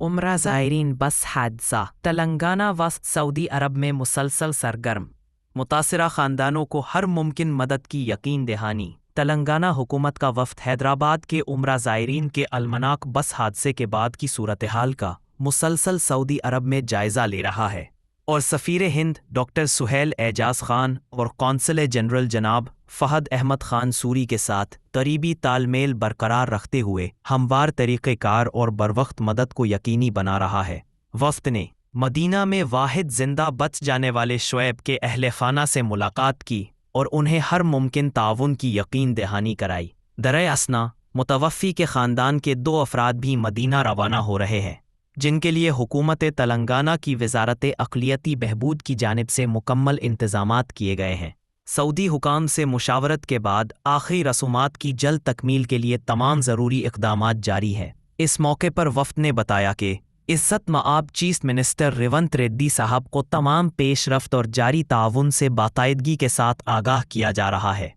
عمرہ زائرین بس حادثہ تلنگانہ و سعودی عرب میں مسلسل سرگرم، متاثرہ خاندانوں کو ہر ممکن مدد کی یقین دہانی۔ تلنگانہ حکومت کا وفد حیدرآباد کے عمرہ زائرین کے المناک بس حادثے کے بعد کی صورتحال کا مسلسل سعودی عرب میں جائزہ لے رہا ہے، اور سفیر ہند ڈاکٹر سہیل اعجاز خان اور قونصل جنرل جناب فہد احمد خان سوری کے ساتھ قریبی تال میل برقرار رکھتے ہوئے ہموار طریقہ کار اور بروقت مدد کو یقینی بنا رہا ہے۔ وفد نے مدینہ میں واحد زندہ بچ جانے والے شعیب کے اہل خانہ سے ملاقات کی اور انہیں ہر ممکن تعاون کی یقین دہانی کرائی۔ دریں اثنا متوفی کے خاندان کے 2 افراد بھی مدینہ روانہ ہو رہے ہیں، جن کے لیے حکومت تلنگانہ کی وزارت اقلیتی بہبود کی جانب سے مکمل انتظامات کیے گئے ہیں۔ سعودی حکام سے مشاورت کے بعد آخری رسومات کی جلد تکمیل کے لیے تمام ضروری اقدامات جاری ہیں۔ اس موقع پر وفد نے بتایا کہ عزت مآب چیف منسٹر ریونت ریڈی صاحب کو تمام پیش رفت اور جاری تعاون سے باقاعدگی کے ساتھ آگاہ کیا جا رہا ہے۔